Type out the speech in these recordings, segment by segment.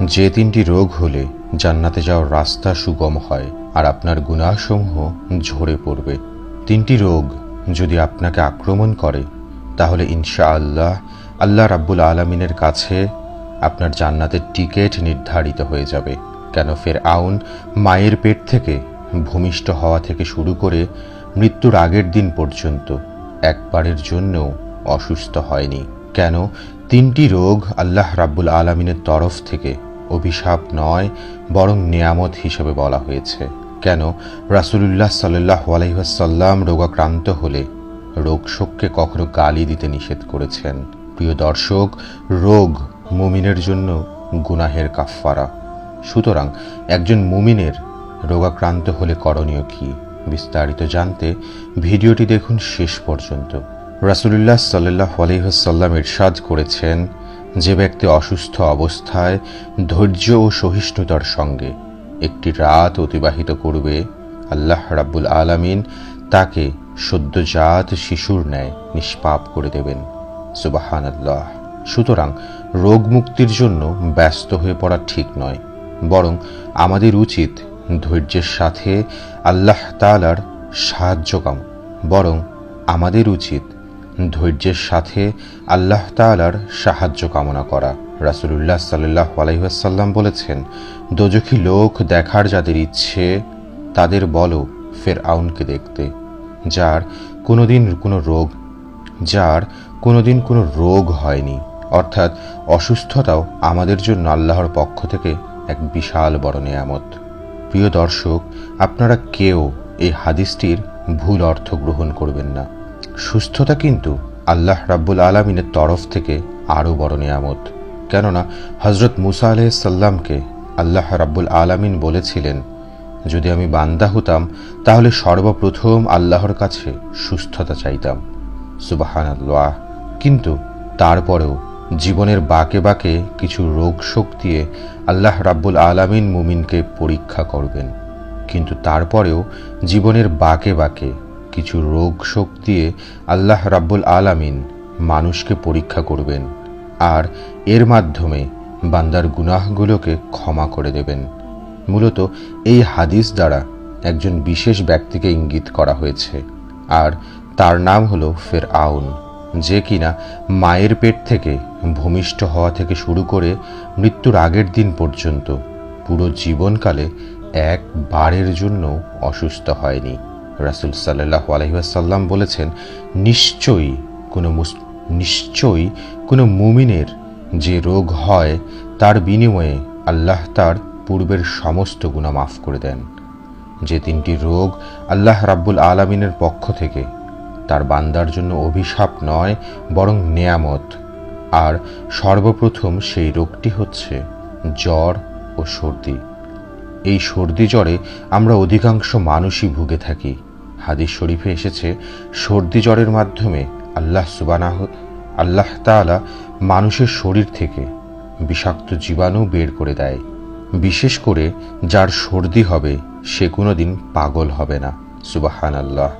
যে তিনটি রোগ হলে জান্নাতে যাওয়ার রাস্তা সুগম হয় আর আপনার গুনাহসমূহ ঝরে পড়বে। তিনটি রোগ যদি আপনাকে আক্রমণ করে তাহলে ইনশাআল্লাহ আল্লাহ রাব্বুল আলামিনের কাছে আপনার জান্নাতের টিকিট নির্ধারিত হয়ে যাবে। কেন ফেরআউন মায়ের পেট থেকে ভূমিষ্ঠ হওয়া থেকে শুরু করে মৃত্যুর আগের দিন পর্যন্ত একবারের জন্যও অসুস্থ হয়নি। কেন তিনটি রোগ আল্লাহ রাব্বুল আলামিনের তরফ থেকে অভিশাপ নয় বরং নেয়ামত হিসেবে বলা হয়েছে। কেন রাসূলুল্লাহ সাল্লাল্লাহু আলাইহি ওয়াসাল্লাম রোগাক্রান্ত হলে রোগ শোককে কখনো গালি দিতে নিষেধ করেছেন। প্রিয় দর্শক, রোগ মুমিনের জন্য গুনাহের কাফফারা। সুতরাং একজন মুমিনের রোগাক্রান্ত হলে করণীয় কি, বিস্তারিত জানতে ভিডিওটি দেখুন শেষ পর্যন্ত। রাসূলুল্লাহ সাল্লাল্লাহু আলাইহি ওয়াসাল্লাম ইরশাদ করেছেন, যে ব্যক্তি অসুস্থ অবস্থায় ধৈর্য ও সহিষ্ণুতার সঙ্গে একটি রাত অতিবাহিত করবে, আল্লাহ রাব্বুল আলামিন তাকে সদ্যজাত শিশুর ন্যায় নিষ্পাপ করে দেবেন। সুবহানাল্লাহ। সুতরাং রোগ মুক্তির জন্য ব্যস্ত হয়ে পড়া ঠিক নয়, বরং আমাদের উচিত ধৈর্যের সাথে আল্লাহ তাআলার সাহায্য কামনা করা। রাসূলুল্লাহ সাল্লাল্লাহু আলাইহি ওয়াসাল্লাম বলেছেন, দোজখী লোক দেখার যাদের ইচ্ছে তাদের বলো ফেরআউনকে দেখতে, যার কোনোদিন কোনো রোগ হয়নি। অর্থাৎ অসুস্থতাও আমাদের জন্য আল্লাহর পক্ষ থেকে এক বিশাল বড় নেয়ামত। প্রিয় দর্শক, আপনারা কেউ এই হাদিসটির ভুল অর্থ গ্রহণ করবেন না। সুস্থতা কিন্তু আল্লাহ রাব্বুল আলামিনের তরফ থেকে আরও বড় নেয়ামত। কেননা হযরত মুসা আলাইহিস সালামকে আল্লাহ রাব্বুল আলামিন বলেছিলেন, যদি আমি বান্দা হতাম তাহলে সর্বপ্রথম আল্লাহর কাছে সুস্থতা চাইতাম। সুবহানাল্লাহ। কিন্তু তারপরেও জীবনের বাঁকে বাঁকে কিছু রোগ শোক দিয়ে আল্লাহ রাব্বুল আলামিন মুমিনকে পরীক্ষা করবেন। কিন্তু তারপরেও জীবনের বাঁকে বাঁকে কিছু রোগ শোক দিয়ে আল্লাহ রাব্বুল আলামিন মানুষকে পরীক্ষা করবেন আর এর মাধ্যমে বান্দার গুনাহগুলোকে ক্ষমা করে দেবেন। মূলত এই হাদিস দ্বারা একজন বিশেষ ব্যক্তিকে ইঙ্গিত করা হয়েছে, আর তার নাম হলো ফেরআউন, যে কিনা মায়ের পেট থেকে ভূমিষ্ঠ হওয়া থেকে শুরু করে মৃত্যুর আগের দিন পর্যন্ত পুরো জীবনকালে একবারের জন্য অসুস্থ হয়নি। রাসূল সাল্লাল্লাহু আলাইহি ওয়াসাল্লাম বলেছেন, নিশ্চয়ই কোনো মুমিনের যে রোগ হয় তার বিনিময়ে আল্লাহ তার পূর্বের সমস্ত গুনাহ মাফ করে দেন। যে তিনটি রোগ আল্লাহ রাব্বুল আলামিনের পক্ষ থেকে তার বান্দার জন্য অভিশাপ নয় বরং নেয়ামত, আর সর্বপ্রথম সেই রোগটি হচ্ছে জ্বর ও সর্দি। এই সর্দি জ্বরে আমরা অধিকাংশ মানুষই ভুগে থাকি। হাদিস শরীফে এসেছে, সর্দি জ্বরের মাধ্যমে আল্লাহ তাআলা মানুষের শরীর থেকে বিষাক্ত জীবাণু বের করে দেয়। বিশেষ করে যার সর্দি হবে সে কোনোদিন পাগল হবে না। সুবহানাল্লাহ।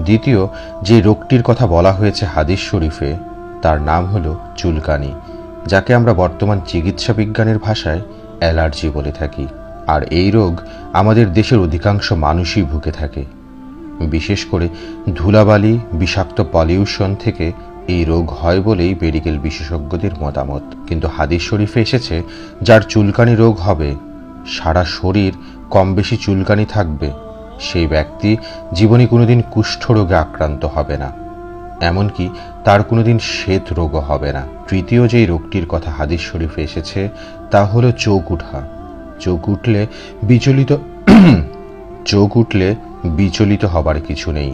দ্বিতীয় যে রোগটির কথা বলা হয়েছে হাদিস শরীফে, তার নাম হলো চুলকানি, যাকে আমরা বর্তমান চিকিৎসা বিজ্ঞানের ভাষায় অ্যালার্জি বলে থাকি। আর এই রোগ আমাদের দেশের অধিকাংশ মানুষই ভুগে থাকে। বিশেষ করে ধুলাবালি, বিষাক্ত পলিউশন থেকে এই রোগ হয় বলেই মেডিকেল বিশেষজ্ঞদের মতামত। কিন্তু হাদিস শরীফে এসেছে, যার চুলকানি রোগ হবে, সারা শরীর কম বেশি চুলকানি থাকবে, সেই ব্যক্তি জীবনে কোনোদিন কুষ্ঠরোগে আক্রান্ত হবে না, এমনকি তার কোনোদিন শ্বেত রোগও হবে না। তৃতীয় যেই রোগটির কথা হাদিস শরীফে এসেছে তা হলো চোখ উঠা। চোখ উঠলে বিচলিত হবার কিছু নেই,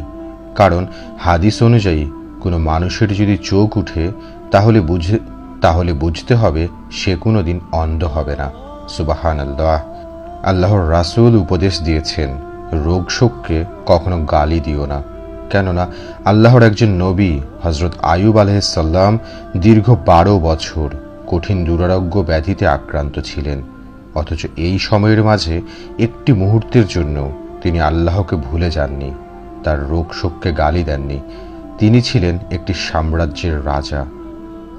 কারণ হাদিস অনুযায়ী কোনো মানুষের যদি চোখ উঠে তাহলে বুঝতে হবে সে কোনোদিন অন্ধ হবে না। সুবহানাল্লাহ। আল্লাহর রাসূল উপদেশ দিয়েছেন, রোগ শোককে কখনো গালি দিও না। কেননা আল্লাহর একজন নবী হযরত আইয়ুব আলাইহিস সালাম দীর্ঘ 12 বছর কঠিন দুরারোগ্য ব্যাধিতে আক্রান্ত ছিলেন, অথচ এই সময়ের মাঝে একটি মুহূর্তের জন্য তিনি আল্লাহকে ভুলে যাননি, তার রোগ শোককে গালি দেননি। তিনি ছিলেন একটি সাম্রাজ্যের রাজা,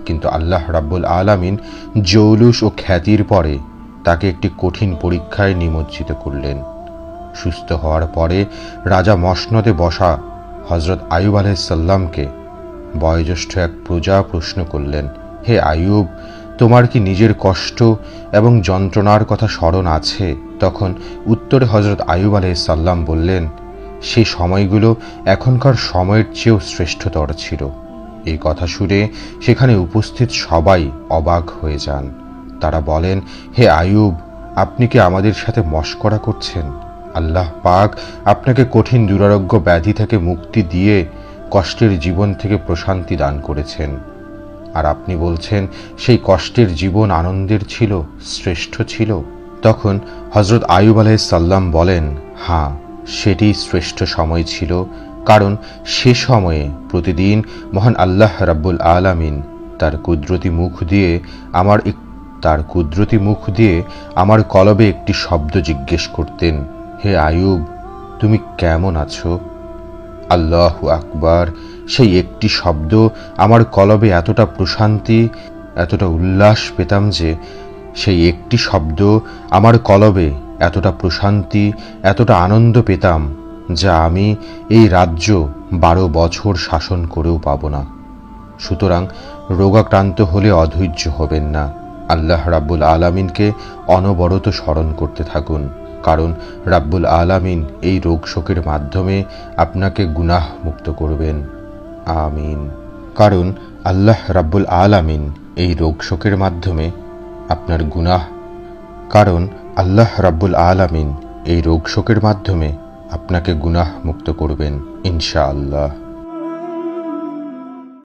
কিন্তু আল্লাহ রাব্বুল আলামিন জৌলুস ও খ্যাতির পরে তাকে একটি কঠিন পরীক্ষায় নিমজ্জিত করলেন। সুস্থ হওয়ার পরে রাজা মসনদে বসা হজরত আইয়ুব আলাইহিসসালামকে বয়োজ্যেষ্ঠ এক প্রজা প্রশ্ন করলেন, হে আইয়ুব, তোমার কি নিজের কষ্ট এবং যন্ত্রণার কথা স্মরণ আছে? তখন উত্তরে হজরত আইয়ুব আলাইহিসসালাম বললেন, সেই সময়গুলো এখনকার সময়ের চেয়েও শ্রেষ্ঠতর ছিল। এই কথা শুনে সেখানে উপস্থিত সবাই অবাক হয়ে যান। তারা বলেন, হে আইয়ুব, আপনি কি আমাদের সাথে মশকরা করছেন? আল্লাহ পাক আপনাকে কঠিন দুরারোগ্য ব্যাধি থেকে মুক্তি দিয়ে কষ্টের জীবন থেকে প্রশান্তি দান করেছেন, আর আপনি বলছেন সেই কষ্টের জীবন আনন্দের ছিল, শ্রেষ্ঠ ছিল। তখন হজরত আইয়ুব আলাইহিসসালাম বলেন, হ্যাঁ, সেটি শ্রেষ্ঠ সময় ছিল, কারণ সে সময়ে প্রতিদিন মহান আল্লাহ রাব্বুল আলামিন তার কুদরতি মুখ দিয়ে আমার কলবে একটি শব্দ জিজ্ঞেস করতেন, হে আইয়ুব, তুমি কেমন আছো? আল্লাহু আকবার! সেই একটি শব্দ আমার কলবে এতটা প্রশান্তি, এতটা উল্লাস পেতাম যে সেই একটি শব্দ আমার কলবে এতটা প্রশান্তি, এতটা আনন্দ পেতাম যা আমি এই রাজ্য 12 বছর শাসন করেও পাব না। সুতরাং রোগাক্রান্ত হলে অধৈর্য হবেন না, আল্লাহ রাব্বুল আলামিনকে অনবরত স্মরণ করতে থাকুন, কারণ রাব্বুল আলামিন এই রোগ শোকের মাধ্যমে আপনাকে গুনাহ মুক্ত করবেন। আমিন। কারণ আল্লাহ রাব্বুল আলামিন এই রোগ শোকের মাধ্যমে আপনার আপনাকে গুনাহ মুক্ত করবেন ইনশাআল্লাহ।